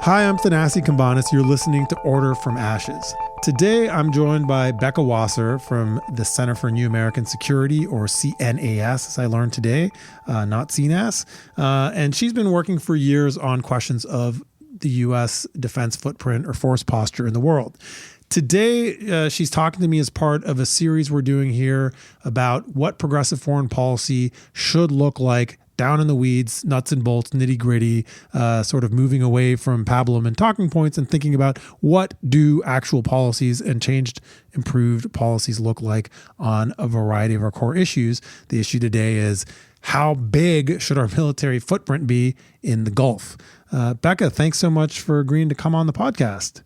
Hi, I'm Thanasi Kambanis. You're listening to Order from Ashes. Today, I'm joined by Becca Wasser from the Center for New American Security, or CNAS, as I learned today, not CNAS. And she's been working for years on questions of the U.S. defense footprint or force posture in the world. Today, she's talking to me as part of a series we're doing here about what progressive foreign policy should look like down in the weeds, nuts and bolts, nitty gritty, sort of moving away from pablum and talking points and thinking about what do actual policies and improved policies look like on a variety of our core issues. The issue today is how big should our military footprint be in the Gulf? Becca, thanks so much for agreeing to come on the podcast.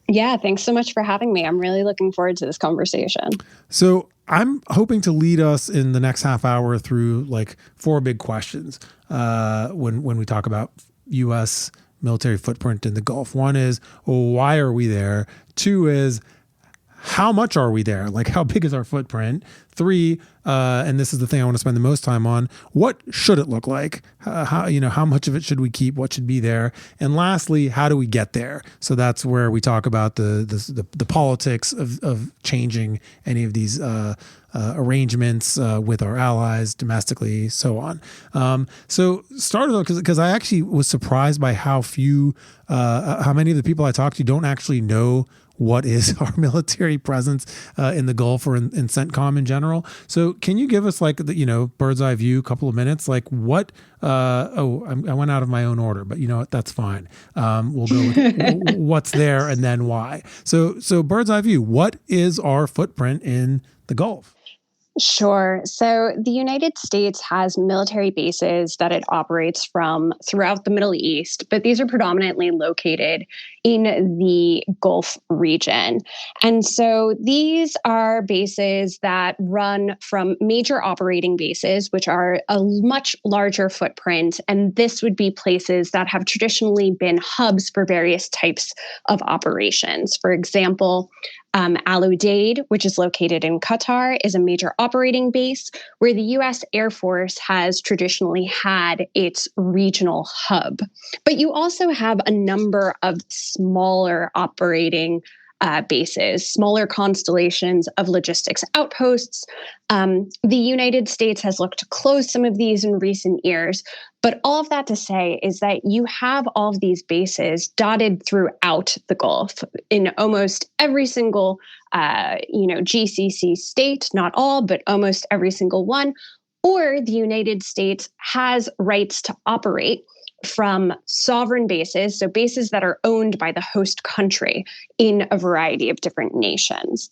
Yeah, thanks so much for having me. I'm really looking forward to this conversation. So I'm hoping to lead us in the next half hour through like four big questions when we talk about U.S. military footprint in the Gulf. One is, well, why are we there? Two is, how much are we there? Like, how big is our footprint? Three, and this is the thing I want to spend the most time on, what should it look like? How much of it should we keep? What should be there? And lastly, how do we get there? So that's where we talk about the politics of changing any of these arrangements with our allies domestically, so on. So started though, because I actually was surprised by how many of the people I talked to don't actually know what is our military presence in the Gulf or in CENTCOM in general. So can you give us like the, bird's eye view, couple of minutes, like what, I went out of my own order, but you know what, that's fine. We'll go with what's there and then why. So bird's eye view, what is our footprint in the Gulf? Sure. So the United States has military bases that it operates from throughout the Middle East, but these are predominantly located in the Gulf region. And so these are bases that run from major operating bases, which are a much larger footprint. And this would be places that have traditionally been hubs for various types of operations. For example, Al Udeid, which is located in Qatar, is a major operating base where the U.S. Air Force has traditionally had its regional hub. But you also have a number of smaller operating bases, smaller constellations of logistics outposts. The United States has looked to close some of these in recent years. But all of that to say is that you have all of these bases dotted throughout the Gulf in almost every single, GCC state, not all, but almost every single one, or the United States has rights to operate from sovereign bases, so bases that are owned by the host country in a variety of different nations.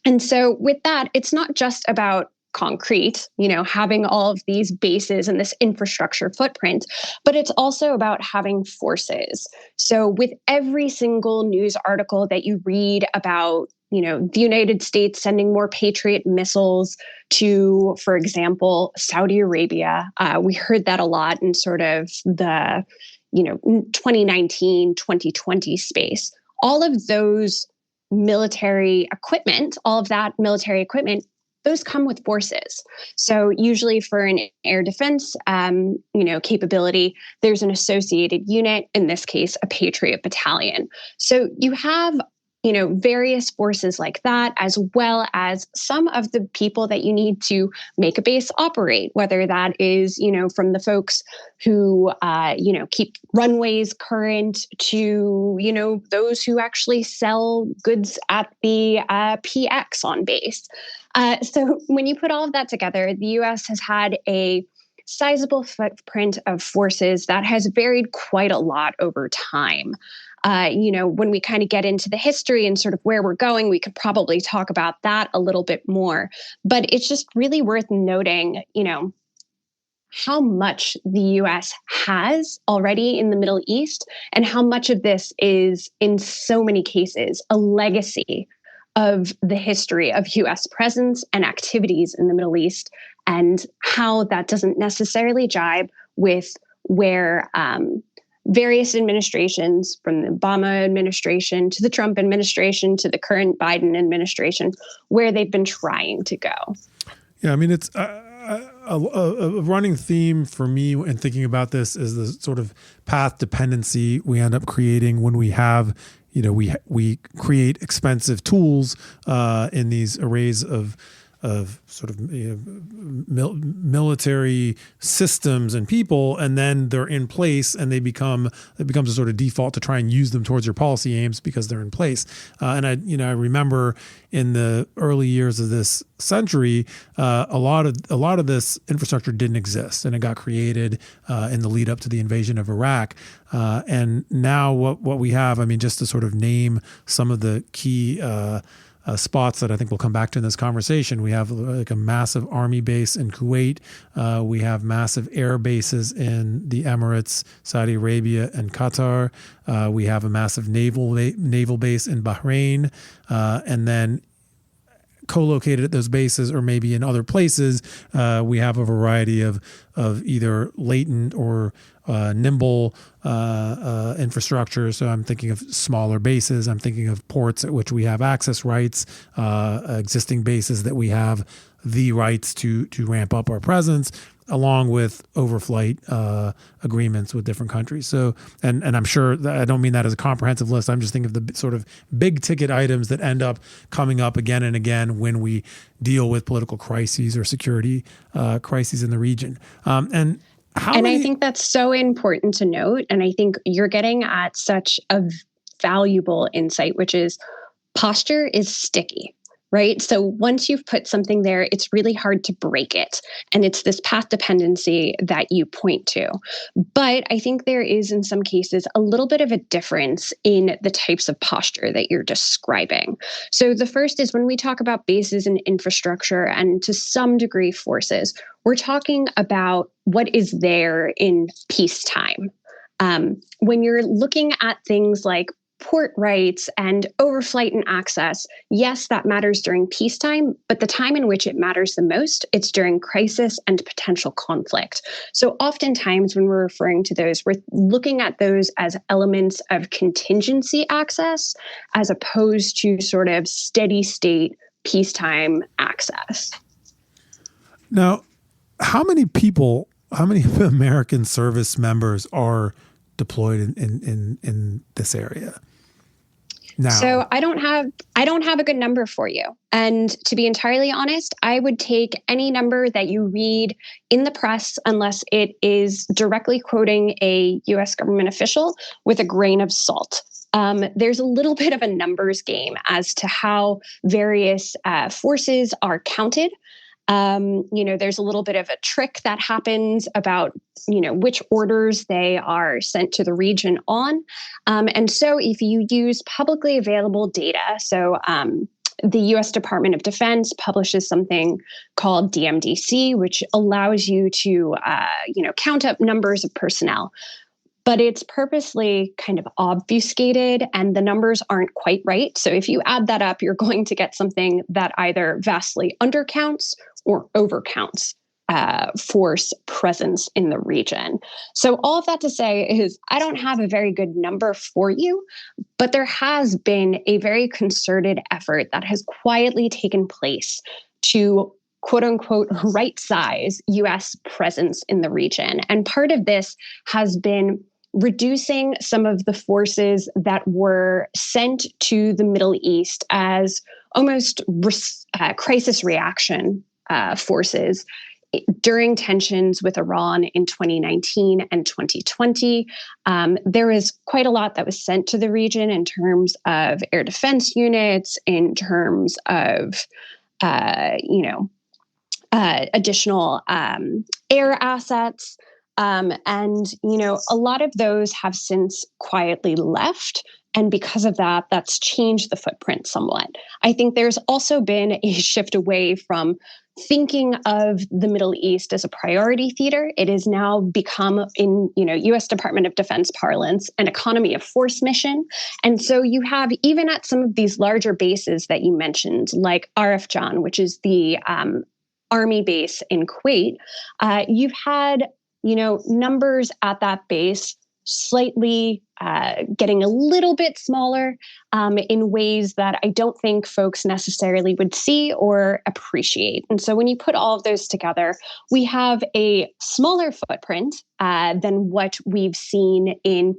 And so with that, it's not just about concrete, having all of these bases and this infrastructure footprint, but it's also about having forces. So with every single news article that you read about the United States sending more Patriot missiles to, for example, Saudi Arabia. We heard that a lot in sort of the, 2019, 2020 space. All of those military equipment, those come with forces. So usually for an air defense, capability, there's an associated unit, in this case, a Patriot battalion. So you have various forces like that, as well as some of the people that you need to make a base operate, whether that is, from the folks who, keep runways current to, those who actually sell goods at the PX on base. So when you put all of that together, the U.S. has had a sizable footprint of forces that has varied quite a lot over time. When we kind of get into the history and sort of where we're going, we could probably talk about that a little bit more. But it's just really worth noting, how much the U.S. has already in the Middle East and how much of this is, in so many cases, a legacy of the history of U.S. presence and activities in the Middle East, and how that doesn't necessarily jibe with where various administrations, from the Obama administration to the Trump administration to the current Biden administration, where they've been trying to go. Yeah, I mean, a running theme for me in thinking about this is the sort of path dependency we end up creating when we have, we create expensive tools in these arrays of sort of military systems and people, and then they're in place, and it becomes a sort of default to try and use them towards your policy aims because they're in place. And I remember in the early years of this century, a lot of this infrastructure didn't exist, and it got created in the lead up to the invasion of Iraq. And now what we have, I mean, just to sort of name some of the key spots that I think we'll come back to in this conversation. We have like a massive army base in Kuwait. We have massive air bases in the Emirates, Saudi Arabia, and Qatar. We have a massive naval base in Bahrain, and then co-located at those bases or maybe in other places, we have a variety of either latent or nimble infrastructure. So I'm thinking of smaller bases. I'm thinking of ports at which we have access rights, existing bases that we have the rights to ramp up our presence, along with overflight agreements with different countries. So, and I'm sure that I don't mean that as a comprehensive list. I'm just thinking of the sort of big ticket items that end up coming up again and again when we deal with political crises or security crises in the region. I think that's so important to note. And I think you're getting at such a valuable insight, which is posture is sticky, right? So once you've put something there, it's really hard to break it. And it's this path dependency that you point to. But I think there is, in some cases, a little bit of a difference in the types of posture that you're describing. So the first is when we talk about bases and infrastructure, and to some degree forces, we're talking about what is there in peacetime. When you're looking at things like port rights and overflight and access, yes, that matters during peacetime, but the time in which it matters the most, it's during crisis and potential conflict. So oftentimes when we're referring to those, we're looking at those as elements of contingency access as opposed to sort of steady state peacetime access. Now, how many American service members are deployed in this area now? So I don't have a good number for you. And to be entirely honest, I would take any number that you read in the press, unless it is directly quoting a US government official, with a grain of salt. There's a little bit of a numbers game as to how various forces are counted. There's a little bit of a trick that happens about, which orders they are sent to the region on. And so if you use publicly available data, so the U.S. Department of Defense publishes something called DMDC, which allows you to, count up numbers of personnel. But it's purposely kind of obfuscated and the numbers aren't quite right. So if you add that up, you're going to get something that either vastly undercounts or overcounts force presence in the region. So all of that to say is I don't have a very good number for you, but there has been a very concerted effort that has quietly taken place to quote unquote right size US presence in the region. And part of this has been reducing some of the forces that were sent to the Middle East as almost crisis reaction forces during tensions with Iran in 2019 and 2020. There is quite a lot that was sent to the region in terms of air defense units, in terms of additional air assets. And a lot of those have since quietly left. And because of that, that's changed the footprint somewhat. I think there's also been a shift away from thinking of the Middle East as a priority theater. It has now become, in U.S. Department of Defense parlance, an economy of force mission. And so you have, even at some of these larger bases that you mentioned, like Arafjan, which is the army base in Kuwait, you've had numbers at that base slightly getting a little bit smaller in ways that I don't think folks necessarily would see or appreciate. And so when you put all of those together, we have a smaller footprint than what we've seen in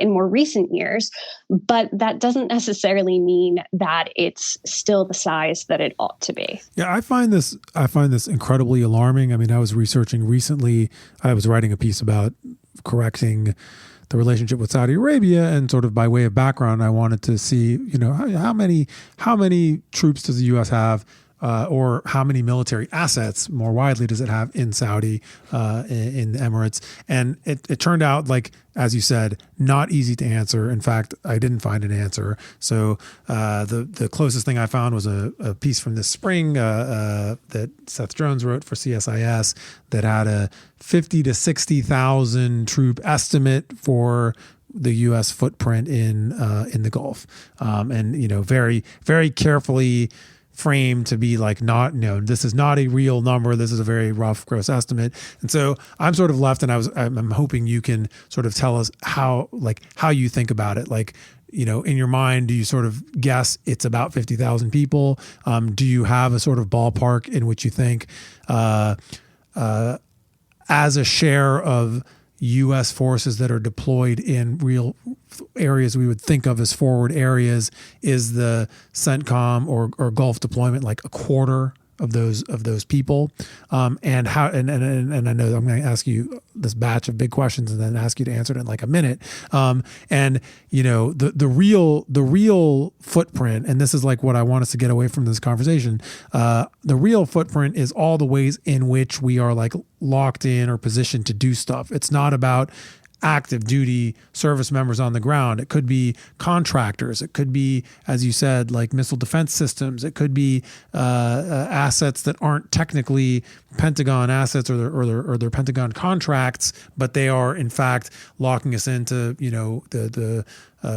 more recent years. But that doesn't necessarily mean that it's still the size that it ought to be. Yeah, I find this incredibly alarming. I mean, I was researching recently. I was writing a piece about correcting the relationship with Saudi Arabia, and sort of by way of background, I wanted to see, how many troops does the U.S. have, or how many military assets more widely does it have in Saudi, in the Emirates? And it turned out, like, as you said, not easy to answer. In fact, I didn't find an answer. So the closest thing I found was a piece from this spring that Seth Jones wrote for CSIS that had a 50 to 60,000 troop estimate for the U.S. footprint in the Gulf, and very, very carefully framed to be like, not, this is not a real number. This is a very rough, gross estimate. And so I'm sort of left, and I'm hoping you can sort of tell us how you think about it. Like, in your mind, do you sort of guess it's about 50,000 people? Do you have a sort of ballpark in which you think, as a share of U.S. forces that are deployed in real areas we would think of as forward areas, is the CENTCOM or Gulf deployment like a quarter of those people? And how? And I know I'm going to ask you this batch of big questions and then ask you to answer it in like a minute. And the real footprint, and this is like what I want us to get away from this conversation. The real footprint is all the ways in which we are like locked in or positioned to do stuff. It's not about active duty service members on the ground. It could be contractors. It could be, as you said, like missile defense systems. It could be assets that aren't technically Pentagon assets or they're Pentagon contracts, but they are in fact locking us into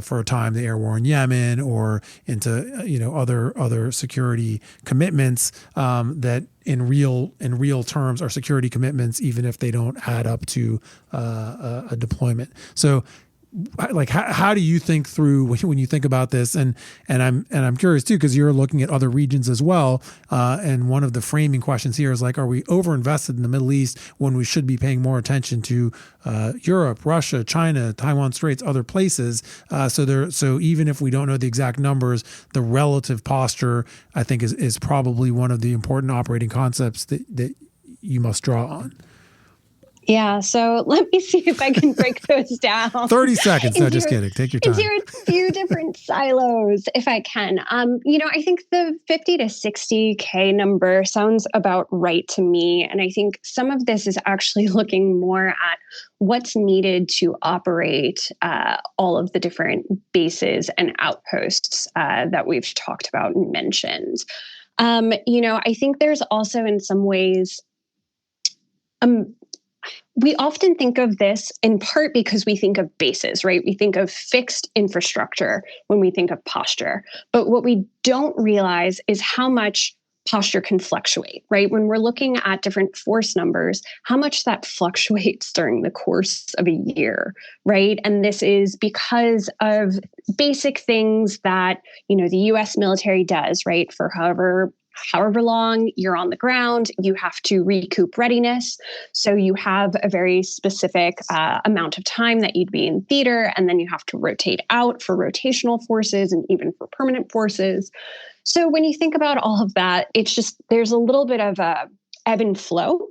for a time the air war in Yemen, or into other security commitments that in real terms are security commitments, even if they don't add up to a deployment. So, like, how do you think through when you think about this? And I'm curious too, because you're looking at other regions as well. And one of the framing questions here is like, are we overinvested in the Middle East when we should be paying more attention to Europe, Russia, China, Taiwan Straits, other places? So even if we don't know the exact numbers, the relative posture, I think, is probably one of the important operating concepts that you must draw on. Yeah, so let me see if I can break those down. 30 seconds. No, just kidding. Take your time. Into a few different silos, if I can. I think the 50 to 60K number sounds about right to me. And I think some of this is actually looking more at what's needed to operate all of the different bases and outposts that we've talked about and mentioned. I think there's also in some ways, we often think of this in part because we think of bases, right? We think of fixed infrastructure when we think of posture. But what we don't realize is how much posture can fluctuate, right? When we're looking at different force numbers, how much that fluctuates during the course of a year, right? And this is because of basic things that, the US military does, right? For however long you're on the ground, you have to recoup readiness. So you have a very specific amount of time that you'd be in theater, and then you have to rotate out for rotational forces and even for permanent forces. So when you think about all of that, it's just, there's a little bit of a ebb and flow.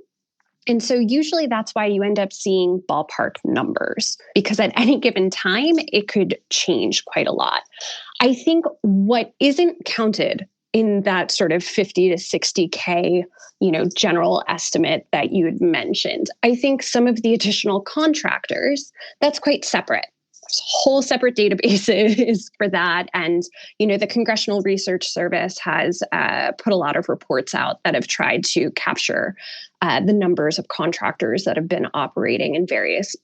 And so usually that's why you end up seeing ballpark numbers, because at any given time, it could change quite a lot. I think what isn't counted in that sort of 50 to 60K, general estimate that you had mentioned, I think some of the additional contractors, that's quite separate. There's whole separate databases for that. And, the Congressional Research Service has put a lot of reports out that have tried to capture the numbers of contractors that have been operating in various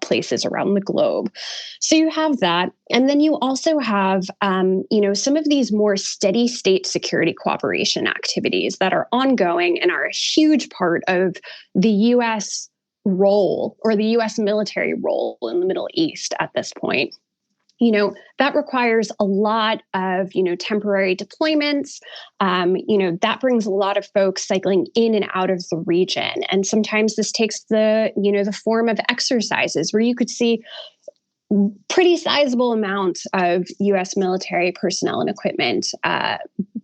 places around the globe. So you have that. And then you also have, some of these more steady state security cooperation activities that are ongoing and are a huge part of the U.S. role or the US military role in the Middle East at this point, that requires a lot of, temporary deployments. That brings a lot of folks cycling in and out of the region. And sometimes this takes the form of exercises where you could see pretty sizable amounts of US military personnel and equipment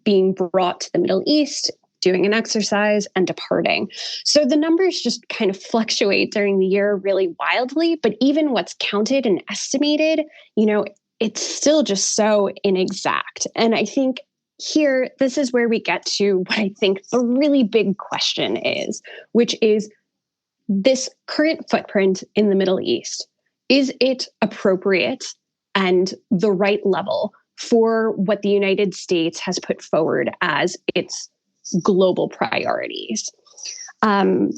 being brought to the Middle East, doing an exercise and departing. So the numbers just kind of fluctuate during the year really wildly, but even what's counted and estimated, it's still just so inexact. And I think here, this is where we get to what I think the really big question is, which is this current footprint in the Middle East. Is it appropriate and the right level for what the United States has put forward as its global priorities? And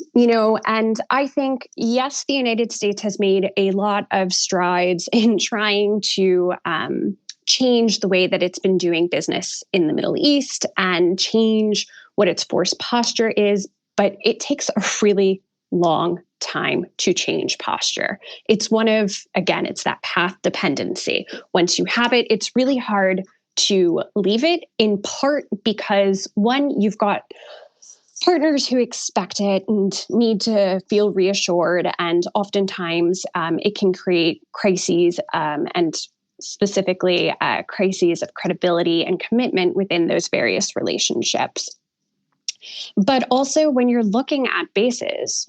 I think, yes, the United States has made a lot of strides in trying to change the way that it's been doing business in the Middle East and change what its force posture is, but it takes a really long time to change posture. It's it's that path dependency. Once you have it, it's really hard to leave it, in part because, one, you've got partners who expect it and need to feel reassured, and oftentimes it can create crises and specifically crises of credibility and commitment within those various relationships. But also when you're looking at bases,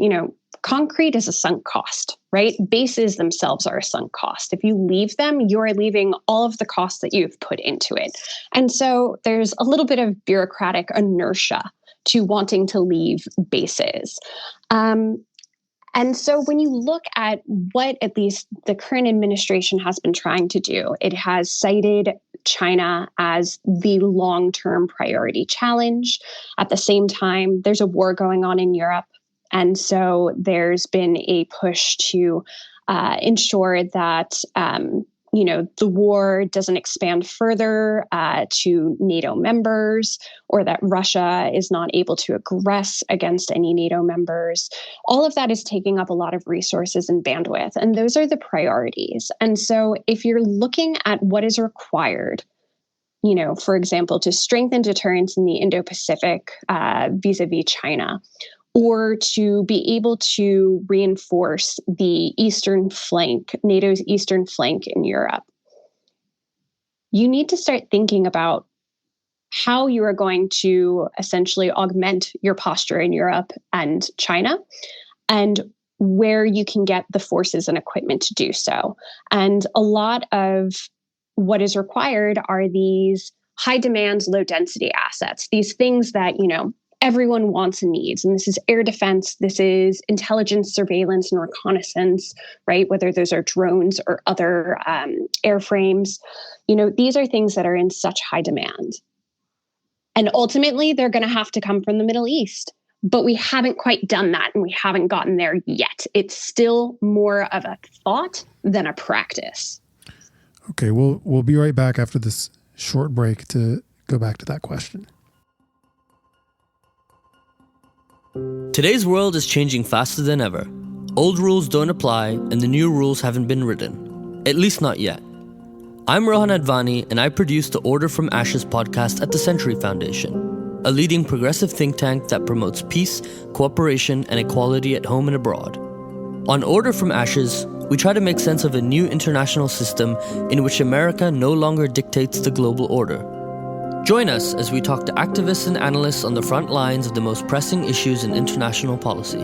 concrete is a sunk cost, right? Bases themselves are a sunk cost. If you leave them, you're leaving all of the costs that you've put into it. And so there's a little bit of bureaucratic inertia to wanting to leave bases. And so when you look at what at least the current administration has been trying to do, it has cited China as the long-term priority challenge. At the same time, there's a war going on in Europe. And so there's been a push to ensure that the war doesn't expand further to NATO members, or that Russia is not able to aggress against any NATO members. All of that is taking up a lot of resources and bandwidth, and those are the priorities. And so if you're looking at what is required, for example, to strengthen deterrence in the Indo-Pacific vis-a-vis China, or to be able to reinforce the eastern flank, NATO's eastern flank in Europe, you need to start thinking about how you are going to essentially augment your posture in Europe and China, and where you can get the forces and equipment to do so. And a lot of what is required are these high demand, low density assets, these things that, everyone wants and needs. And this is air defense, this is intelligence, surveillance, and reconnaissance, right? Whether those are drones or other airframes, these are things that are in such high demand. And ultimately, they're going to have to come from the Middle East. But we haven't quite done that, and we haven't gotten there yet. It's still more of a thought than a practice. Okay, we'll be right back after this short break to go back to that question. Today's world is changing faster than ever. Old rules don't apply, and the new rules haven't been written. At least not yet. I'm Rohan Advani, and I produce the Order from Ashes podcast at the Century Foundation, a leading progressive think tank that promotes peace, cooperation, and equality at home and abroad. On Order from Ashes, we try to make sense of a new international system in which America no longer dictates the global order. Join us as we talk to activists and analysts on the front lines of the most pressing issues in international policy.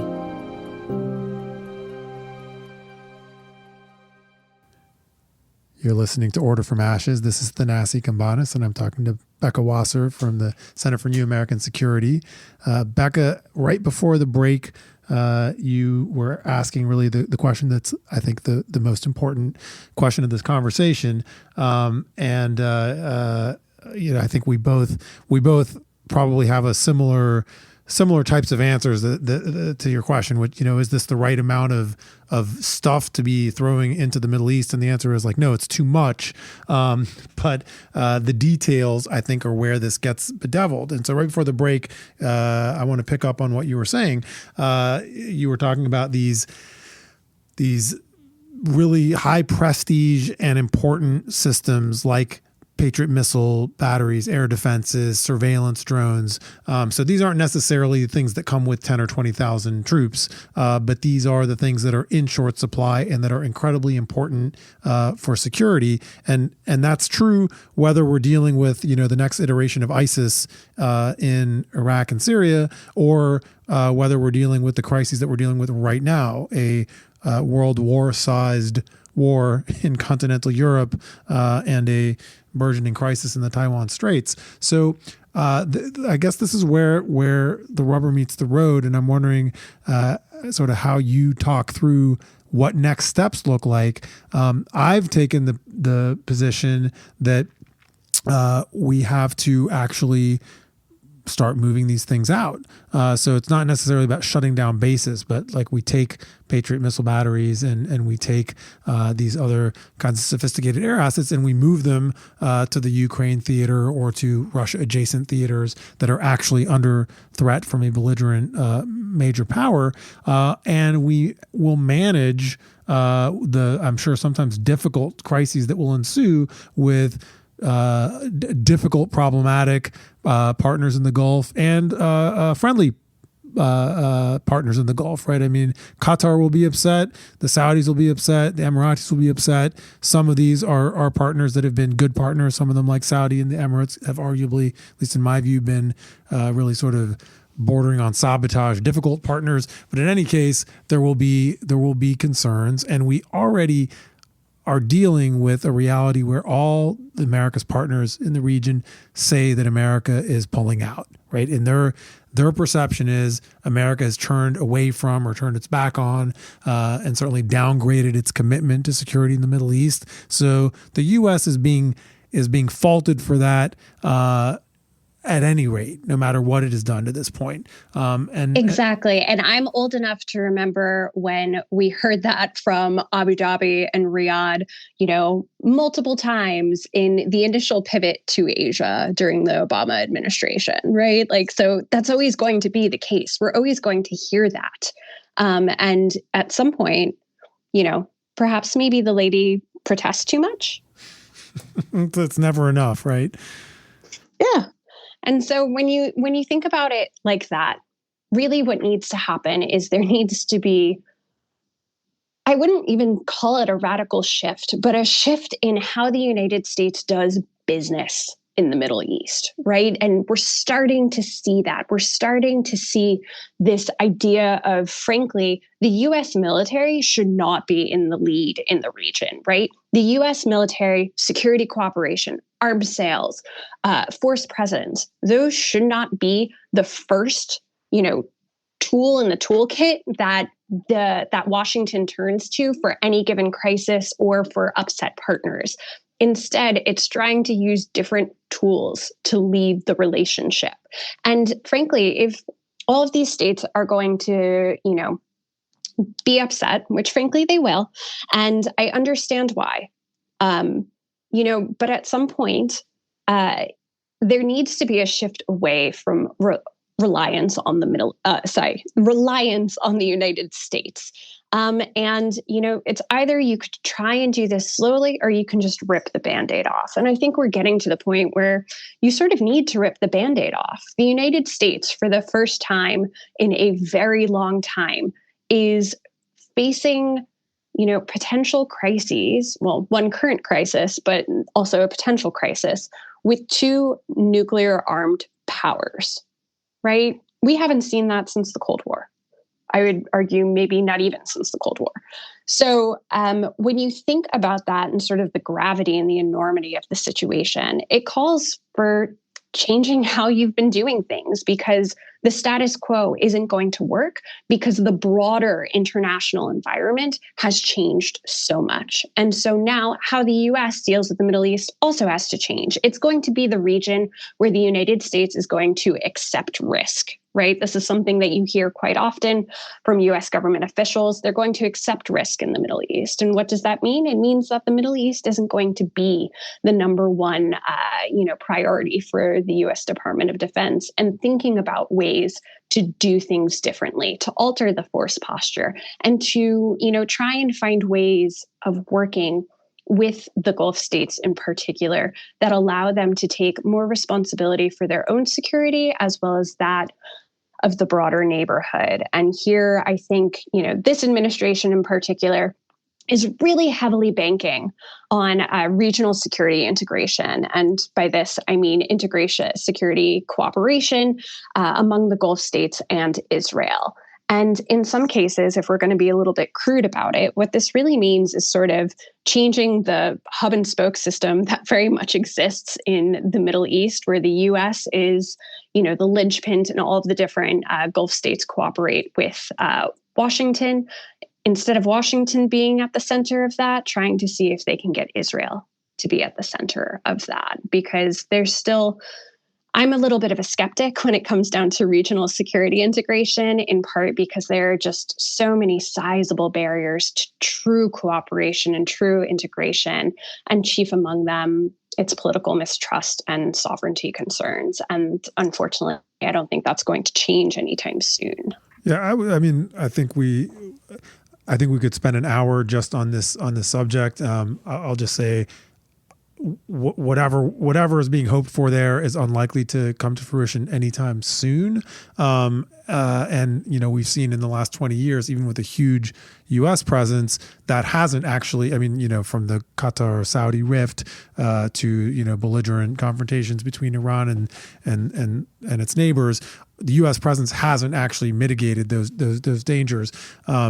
You're listening to Order from Ashes. This is Thanasi Kambanis, and I'm talking to Becca Wasser from the Center for New American Security. Becca, right before the break, you were asking really the question that's, I think, the most important question of this conversation. I think we both probably have a similar similar types of answers to your question, which, is this the right amount of stuff to be throwing into the Middle East? And the answer is like, no, it's too much. But the details, I think, are where this gets bedeviled. And so right before the break, I want to pick up on what you were saying. You were talking about these really high prestige and important systems like Patriot missile batteries, air defenses, surveillance drones. So these aren't necessarily things that come with 10 or 20,000 troops, but these are the things that are in short supply and that are incredibly important for security. And that's true whether we're dealing with, the next iteration of ISIS in Iraq and Syria, or whether we're dealing with the crises that we're dealing with right now, a world war-sized war in continental Europe and a burgeoning crisis in the Taiwan Straits. So I guess this is where the rubber meets the road. And I'm wondering sort of how you talk through what next steps look like. I've taken the position that we have to actually start moving these things out. So it's not necessarily about shutting down bases, but like we take Patriot missile batteries and we take these other kinds of sophisticated air assets and we move them to the Ukraine theater or to Russia adjacent theaters that are actually under threat from a belligerent major power. And we will manage I'm sure sometimes difficult crises that will ensue with difficult, problematic partners in the Gulf and friendly partners in the Gulf, right? I mean, Qatar will be upset, the Saudis will be upset, the Emiratis will be upset. Some of these are partners that have been good partners. Some of them, like Saudi and the Emirates, have arguably, at least in my view, been really sort of bordering on sabotage, difficult partners. But in any case, there will be concerns, and we already are dealing with a reality where all America's partners in the region say that America is pulling out, right? And their perception is America has turned away from or turned its back on and certainly downgraded its commitment to security in the Middle East. So the U.S. is being faulted for that at any rate, no matter what it has done to this point. Exactly. And I'm old enough to remember when we heard that from Abu Dhabi and Riyadh, multiple times in the initial pivot to Asia during the Obama administration, right? Like, so that's always going to be the case. We're always going to hear that. And at some point, perhaps maybe the lady protests too much. It's never enough, right? Yeah. And so when you think about it like that, really what needs to happen is there needs to be, I wouldn't even call it a radical shift, but a shift in how the United States does business in the Middle East, right? And we're starting to see that. We're starting to see this idea of, frankly, the U.S. military should not be in the lead in the region, right? The U.S. military, security cooperation, arms sales, force presence, those should not be the first, tool in the toolkit that Washington turns to for any given crisis or for upset partners. Instead, it's trying to use different tools to lead the relationship. And frankly, if all of these states are going to, be upset, which frankly they will, and I understand why, but at some point, there needs to be a shift away from reliance on reliance on the United States. It's either you could try and do this slowly or you can just rip the Band-Aid off. And I think we're getting to the point where you sort of need to rip the Band-Aid off. The United States, for the first time in a very long time, is facing, potential crises. Well, one current crisis, but also a potential crisis with two nuclear armed powers, right? We haven't seen that since the Cold War. I would argue maybe not even since the Cold War. So when you think about that and sort of the gravity and the enormity of the situation, it calls for changing how you've been doing things, because the status quo isn't going to work because the broader international environment has changed so much. And so now how the US deals with the Middle East also has to change. It's going to be the region where the United States is going to accept risk, right? This is something that you hear quite often from US government officials. They're going to accept risk in the Middle East. And what does that mean? It means that the Middle East isn't going to be the number one priority for the US Department of Defense, and thinking about ways to do things differently, to alter the force posture, and to, try and find ways of working with the Gulf states in particular that allow them to take more responsibility for their own security as well as that of the broader neighborhood. And here, I think, this administration in particular is really heavily banking on regional security integration. And by this, I mean integration, security cooperation among the Gulf states and Israel. And in some cases, if we're going to be a little bit crude about it, what this really means is sort of changing the hub and spoke system that very much exists in the Middle East, where the U.S. is, the linchpin, and all of the different Gulf states cooperate with Washington. Instead of Washington being at the center of that, trying to see if they can get Israel to be at the center of that, because there's still, I'm a little bit of a skeptic when it comes down to regional security integration, in part because there are just so many sizable barriers to true cooperation and true integration. And chief among them, it's political mistrust and sovereignty concerns. And unfortunately, I don't think that's going to change anytime soon. Yeah, I think we could spend an hour just on this subject. I'll just say whatever is being hoped for there is unlikely to come to fruition anytime soon. And we've seen in the last 20 years, even with a huge U.S. presence, that hasn't actually. From the Qatar-Saudi rift to belligerent confrontations between Iran and its neighbors. The U.S. presence hasn't actually mitigated those dangers,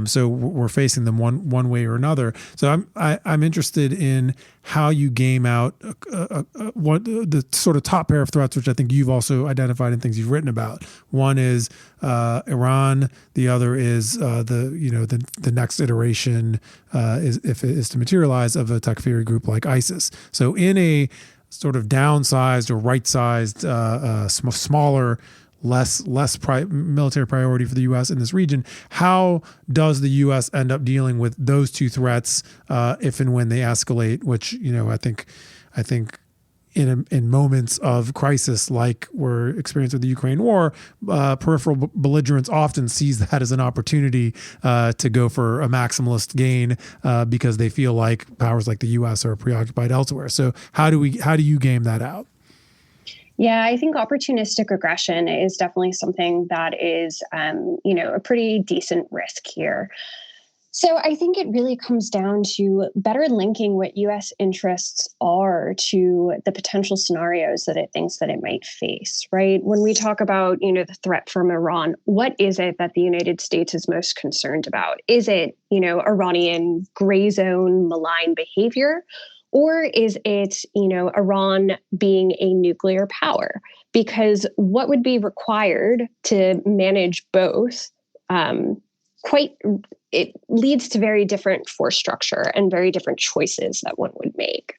so we're facing them one way or another. So I'm interested in how you game out what the sort of top pair of threats, which I think you've also identified in things you've written about. One is Iran. The other is the next iteration if it is to materialize, of a Takfiri group like ISIS. So in a sort of downsized or right-sized, smaller, less military priority for the U.S. in this region, how does the U.S. end up dealing with those two threats if and when they escalate? Which I think in moments of crisis like we're experiencing with the Ukraine war, peripheral belligerents often sees that as an opportunity to go for a maximalist gain because they feel like powers like the U.S. are preoccupied elsewhere. So how do you game that out? Yeah, I think opportunistic aggression is definitely something that is, a pretty decent risk here. So I think it really comes down to better linking what U.S. interests are to the potential scenarios that it thinks that it might face, right? When we talk about, the threat from Iran, what is it that the United States is most concerned about? Is it, Iranian gray zone malign behavior? Or is it, Iran being a nuclear power? Because what would be required to manage both it leads to very different force structure and very different choices that one would make.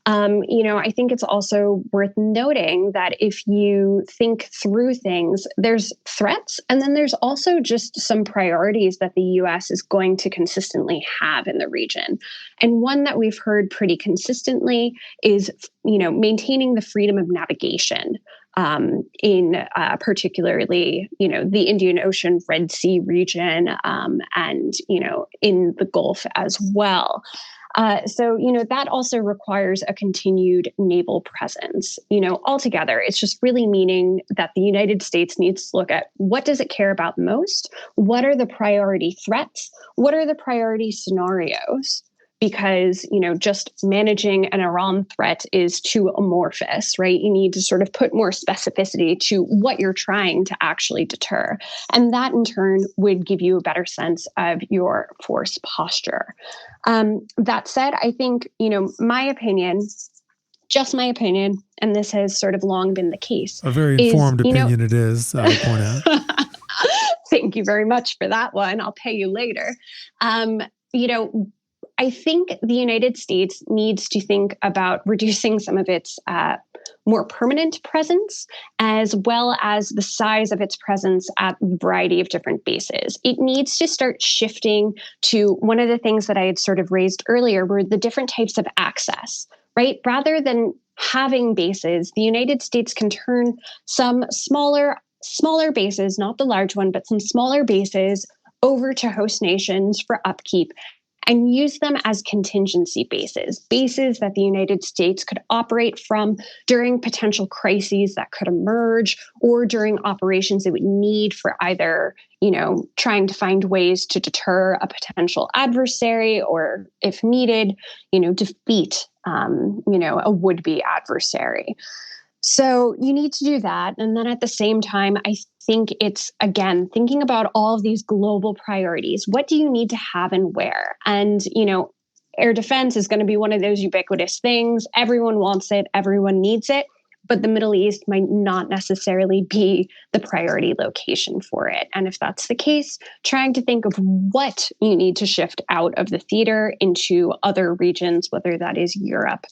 I think it's also worth noting that if you think through things, there's threats, and then there's also just some priorities that the U.S. is going to consistently have in the region. And one that we've heard pretty consistently is, maintaining the freedom of navigation in particularly, the Indian Ocean, Red Sea region, and, in the Gulf as well. So that also requires a continued naval presence. Altogether, it's just really meaning that the United States needs to look at what does it care about most? What are the priority threats? What are the priority scenarios? Because, just managing an Iran threat is too amorphous, right? You need to sort of put more specificity to what you're trying to actually deter. And that in turn would give you a better sense of your force posture. That said, I think, my opinion, just my opinion, and this has sort of long been the case. A very informed opinion it is, I would point out. Thank you very much for that one. I'll pay you later. I think the United States needs to think about reducing some of its more permanent presence, as well as the size of its presence at a variety of different bases. It needs to start shifting to one of the things that I had sort of raised earlier, were the different types of access, right? Rather than having bases, the United States can turn some smaller bases, not the large one, but some smaller bases over to host nations for upkeep, and use them as contingency bases that the United States could operate from during potential crises that could emerge, or during operations it would need for either, trying to find ways to deter a potential adversary, or if needed, defeat, a would-be adversary. So you need to do that. And then at the same time, I think it's, again, thinking about all of these global priorities. What do you need to have and where? And, air defense is going to be one of those ubiquitous things. Everyone wants it. Everyone needs it. But the Middle East might not necessarily be the priority location for it. And if that's the case, trying to think of what you need to shift out of the theater into other regions, whether that is Europe,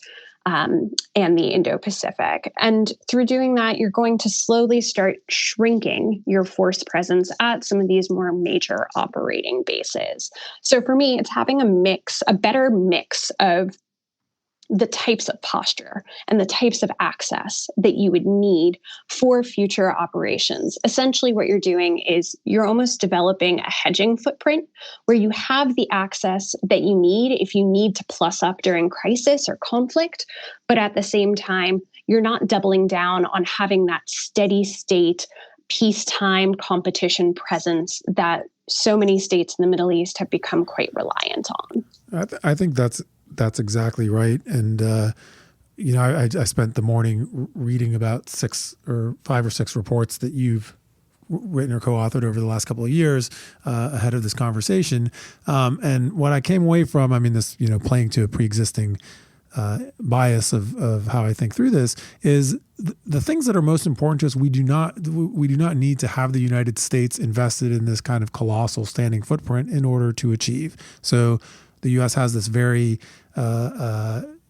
and the Indo-Pacific. And through doing that, you're going to slowly start shrinking your force presence at some of these more major operating bases. So for me, it's having a better mix of the types of posture and the types of access that you would need for future operations. Essentially, what you're doing is you're almost developing a hedging footprint where you have the access that you need if you need to plus up during crisis or conflict, but at the same time, you're not doubling down on having that steady state, peacetime competition presence that so many states in the Middle East have become quite reliant on. I think that's exactly right. And, I spent the morning reading about 5 or 6 reports that you've written or co-authored over the last couple of years ahead of this conversation. And what I came away from, this, playing to a pre-existing bias of how I think through this, is the things that are most important to us. We do not need to have the United States invested in this kind of colossal standing footprint in order to achieve. So the U.S. has this very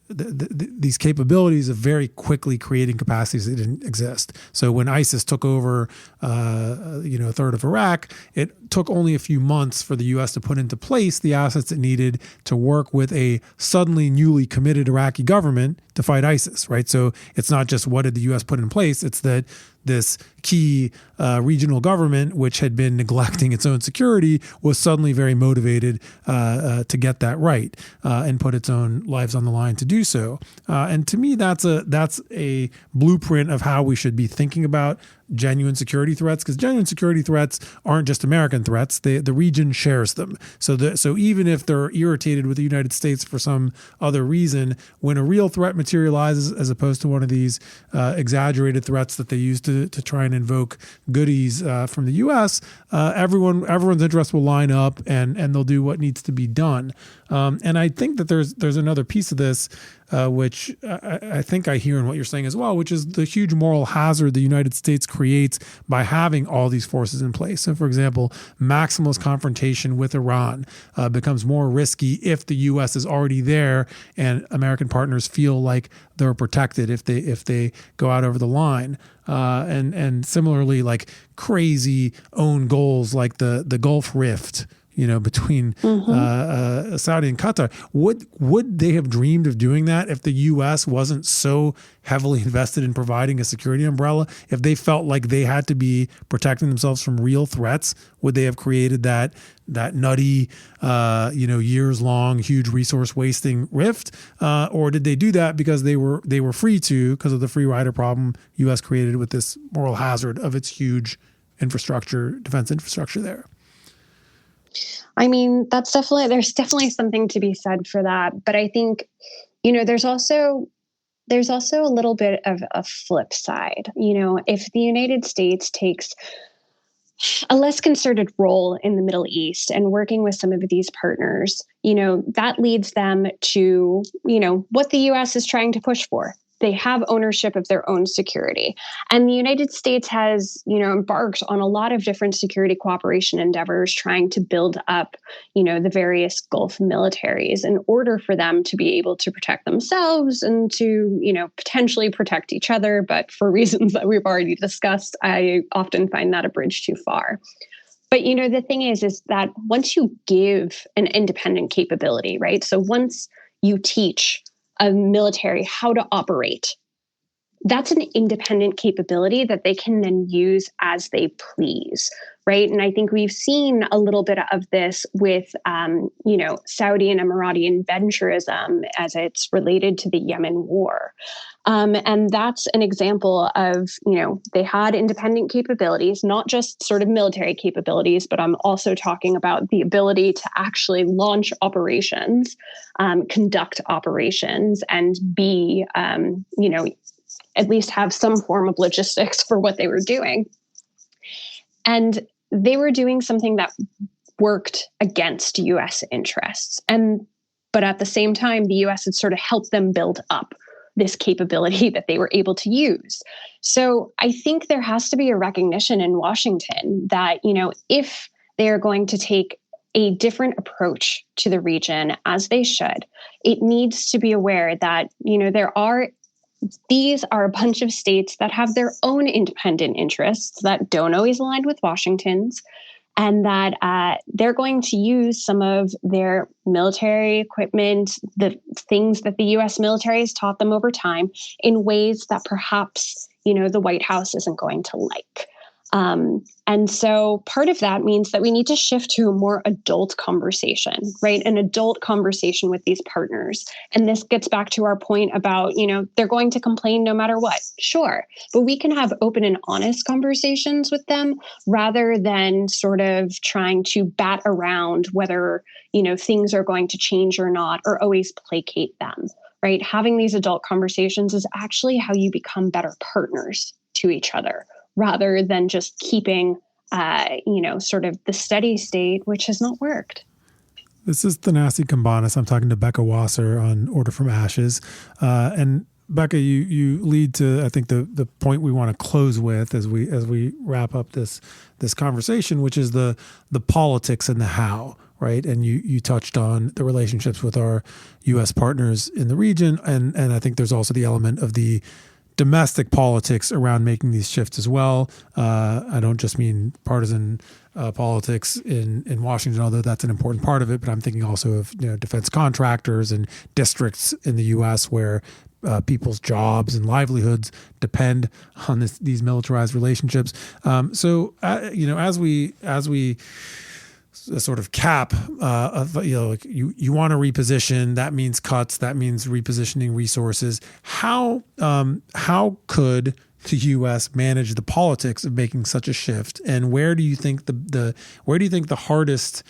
these capabilities of very quickly creating capacities that didn't exist. So when ISIS took over, a third of Iraq, it took only a few months for the U.S. to put into place the assets it needed to work with a suddenly newly committed Iraqi government to fight ISIS, right? So it's not just what did the U.S. put in place, it's that this key regional government, which had been neglecting its own security, was suddenly very motivated to get that right and put its own lives on the line to do so. And to me, that's a blueprint of how we should be thinking about genuine security threats, because genuine security threats aren't just American threats. The region shares them. So even if they're irritated with the United States for some other reason, when a real threat materializes, as opposed to one of these exaggerated threats that they use to try and invoke goodies from the U.S., everyone's interest will line up and they'll do what needs to be done. And I think that there's another piece of this, which I think I hear in what you're saying as well, which is the huge moral hazard the United States creates by having all these forces in place. So, for example, maximalist confrontation with Iran becomes more risky if the U.S. is already there and American partners feel like they're protected if they go out over the line. And similarly, like crazy own goals like the Gulf Rift, between Saudi and Qatar. Would they have dreamed of doing that if the U.S. wasn't so heavily invested in providing a security umbrella? If they felt like they had to be protecting themselves from real threats, would they have created that nutty, years long, huge resource wasting rift? Or did they do that because they were free to, because of the free rider problem U.S. created with this moral hazard of its huge defense infrastructure there? There's definitely something to be said for that. But I think, there's also a little bit of a flip side. If the United States takes a less concerted role in the Middle East and working with some of these partners, that leads them to, what the U.S. is trying to push for. they have ownership of their own security. And the United States has, embarked on a lot of different security cooperation endeavors trying to build up, the various Gulf militaries in order for them to be able to protect themselves and to, potentially protect each other. But for reasons that we've already discussed, I often find that a bridge too far. But, the thing is that once you give an independent capability, right? So once you teach a military how to operate, that's an independent capability that they can then use as they please, right? And I think we've seen a little bit of this with, Saudi and Emirati adventurism as it's related to the Yemen war. And that's an example of, they had independent capabilities, not just sort of military capabilities, but I'm also talking about the ability to actually launch operations, conduct operations, and be, at least have some form of logistics for what they were doing. And they were doing something that worked against U.S. interests. But at the same time, the U.S. had sort of helped them build up this capability that they were able to use. So I think there has to be a recognition in Washington that, if they are going to take a different approach to the region, as they should, it needs to be aware that, these are a bunch of states that have their own independent interests that don't always align with Washington's, and that they're going to use some of their military equipment, the things that the U.S. military has taught them over time, in ways that perhaps, the White House isn't going to like. And so part of that means that we need to shift to a more adult conversation, right? An adult conversation with these partners. And this gets back to our point about, they're going to complain no matter what. Sure. But we can have open and honest conversations with them rather than sort of trying to bat around whether, things are going to change or not, or always placate them, right? Having these adult conversations is actually how you become better partners to each other, rather than just keeping, sort of the steady state, which has not worked. This is Thanasi Kambanis. I'm talking to Becca Wasser on Order from Ashes. And Becca, you lead to, I think, the point we want to close with as we wrap up this conversation, which is the politics and the how, right? And you touched on the relationships with our U.S. partners in the region. And I think there's also the element of the domestic politics around making these shifts as well. I don't just mean partisan politics in Washington, although that's an important part of it, but I'm thinking also of defense contractors and districts in the U.S. where people's jobs and livelihoods depend on these militarized relationships. So as we sort of cap you want to reposition, that means cuts, that means repositioning resources. How could the U.S. manage the politics of making such a shift, and where do you think the hardest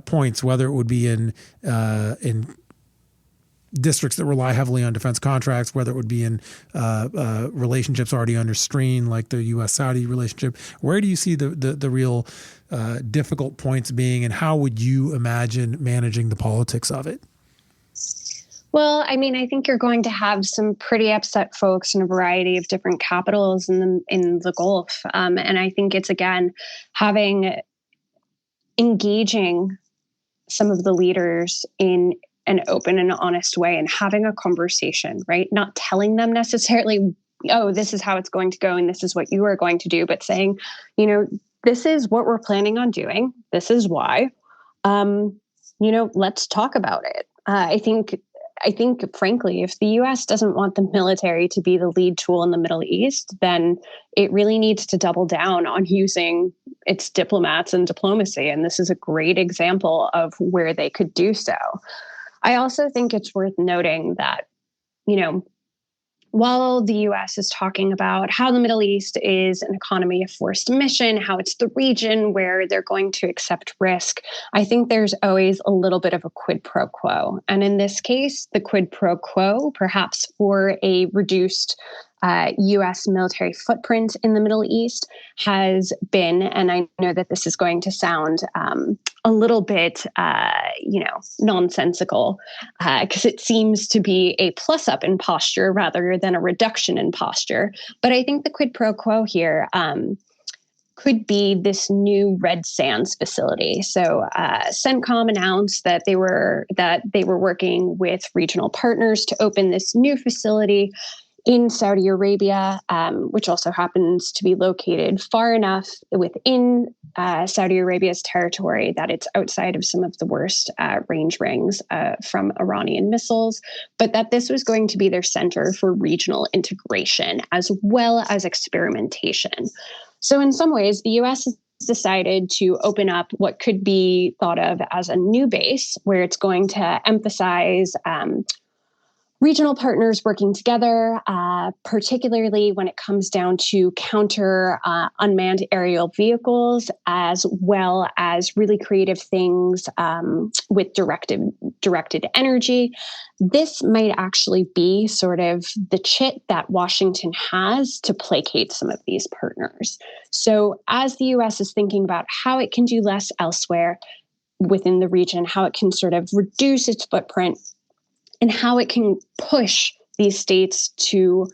points, whether it would be in districts that rely heavily on defense contracts, whether it would be in relationships already under strain like the U.S.-Saudi relationship, where do you see the real difficult points being, and how would you imagine managing the politics of it? Well, I mean, I think you're going to have some pretty upset folks in a variety of different capitals in the Gulf. And I think it's, again, engaging some of the leaders in an open and honest way and having a conversation, right? Not telling them necessarily, oh, this is how it's going to go and this is what you are going to do, but saying, this is what we're planning on doing. This is why. Let's talk about it. I think, frankly, if the U.S. doesn't want the military to be the lead tool in the Middle East, then it really needs to double down on using its diplomats and diplomacy. And this is a great example of where they could do so. I also think it's worth noting that, while the U.S. is talking about how the Middle East is an economy of forced emission, how it's the region where they're going to accept risk, I think there's always a little bit of a quid pro quo. And in this case, the quid pro quo, perhaps for a reduced U.S. military footprint in the Middle East has been, and I know that this is going to sound a little bit, nonsensical, because it seems to be a plus up in posture rather than a reduction in posture. But I think the quid pro quo here could be this new Red Sands facility. So CENTCOM announced that they were working with regional partners to open this new facility in Saudi Arabia, which also happens to be located far enough within Saudi Arabia's territory that it's outside of some of the worst range rings from Iranian missiles, but that this was going to be their center for regional integration as well as experimentation. So in some ways, the U.S. has decided to open up what could be thought of as a new base where it's going to emphasize regional partners working together, particularly when it comes down to counter unmanned aerial vehicles, as well as really creative things with directed energy. This might actually be sort of the chit that Washington has to placate some of these partners. So as the U.S. is thinking about how it can do less elsewhere within the region, how it can sort of reduce its footprint, and how it can push these states to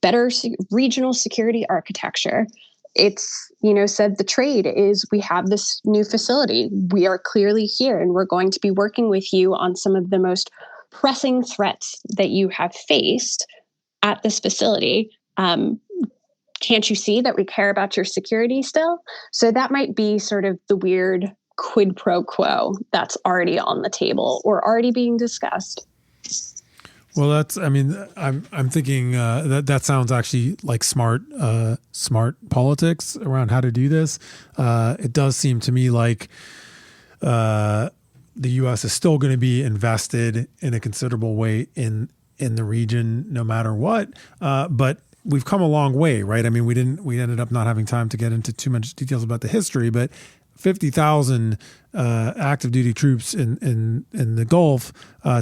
better regional security architecture. It's, said the trade is we have this new facility. We are clearly here and we're going to be working with you on some of the most pressing threats that you have faced at this facility. Can't you see that we care about your security still? So that might be sort of the weird quid pro quo that's already on the table or already being discussed. Well, I'm thinking that sounds actually like smart politics around how to do this. It does seem to me like the U.S. is still going to be invested in a considerable way in the region, no matter what. But we've come a long way, right? I mean, we ended up not having time to get into too much details about the history, but 50,000 active duty troops in the Gulf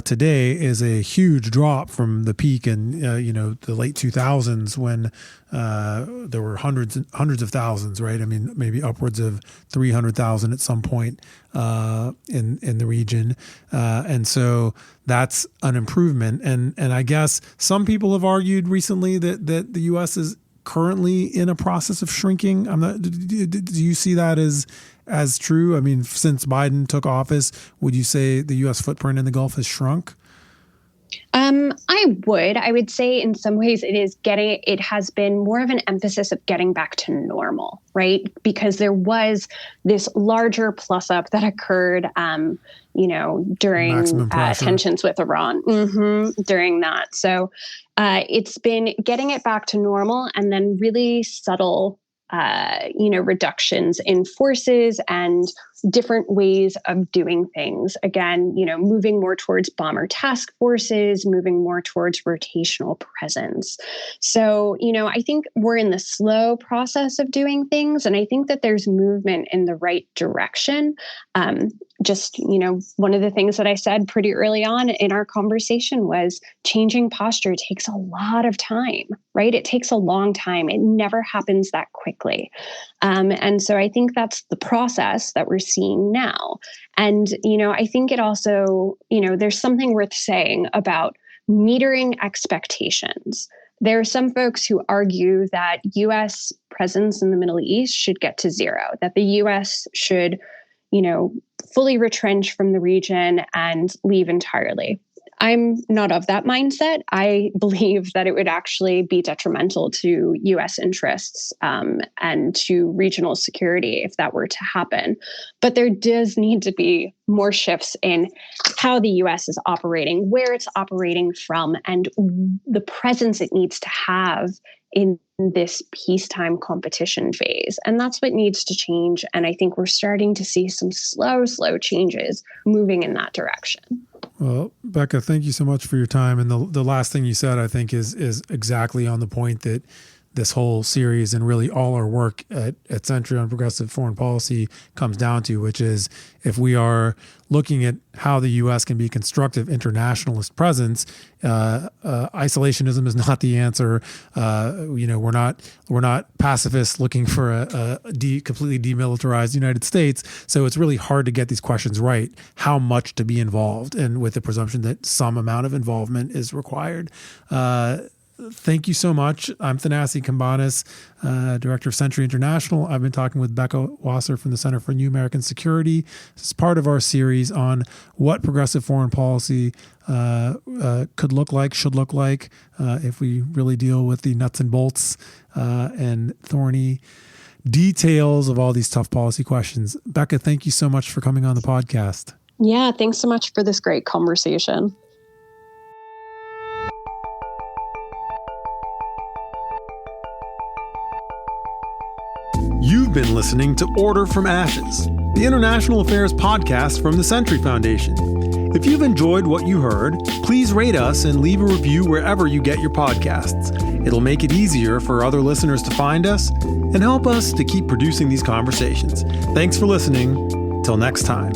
today is a huge drop from the peak in the late 2000s when there were hundreds of thousands, right? I mean, maybe upwards of 300,000 at some point in the region, and so that's an improvement. And I guess some people have argued recently that the U.S. is currently in a process of shrinking. Do you see that as true? I mean, since Biden took office, would you say the U.S. footprint in the Gulf has shrunk? I would say in some ways it has been more of an emphasis of getting back to normal, right? Because there was this larger plus up that occurred, during tensions with Iran, during that. So it's been getting it back to normal and then really subtle reductions in forces and different ways of doing things. Again, moving more towards bomber task forces, moving more towards rotational presence. So, I think we're in the slow process of doing things. And I think that there's movement in the right direction. One of the things that I said pretty early on in our conversation was changing posture takes a lot of time, right? It takes a long time. It never happens that quickly. And so I think that's the process that we're seeing now. And, I think it also, there's something worth saying about metering expectations. There are some folks who argue that U.S. presence in the Middle East should get to zero, that the U.S. should fully retrench from the region and leave entirely. I'm not of that mindset. I believe that it would actually be detrimental to U.S. interests and to regional security if that were to happen. But there does need to be more shifts in how the U.S. is operating, where it's operating from, and the presence it needs to have in this peacetime competition phase. And that's what needs to change. And I think we're starting to see some slow changes moving in that direction. Well, Becca, thank you so much for your time. And the last thing you said, I think, is exactly on the point that this whole series and really all our work at Century on Progressive Foreign Policy comes down to, which is if we are looking at how the U.S. can be a constructive internationalist presence, isolationism is not the answer. We're not pacifists looking for a completely demilitarized United States. So it's really hard to get these questions right. How much to be involved, and with the presumption that some amount of involvement is required. Thank you so much. I'm Thanasi Kambanis, Director of Century International. I've been talking with Becca Wasser from the Center for New American Security. This is part of our series on what progressive foreign policy could look like, should look like, if we really deal with the nuts and bolts and thorny details of all these tough policy questions. Becca, thank you so much for coming on the podcast. Yeah, thanks so much for this great conversation. You've been listening to Order from Ashes, the international affairs podcast from the Century Foundation. If you've enjoyed what you heard, please rate us and leave a review wherever you get your podcasts. It'll make it easier for other listeners to find us and help us to keep producing these conversations. Thanks for listening. Till next time.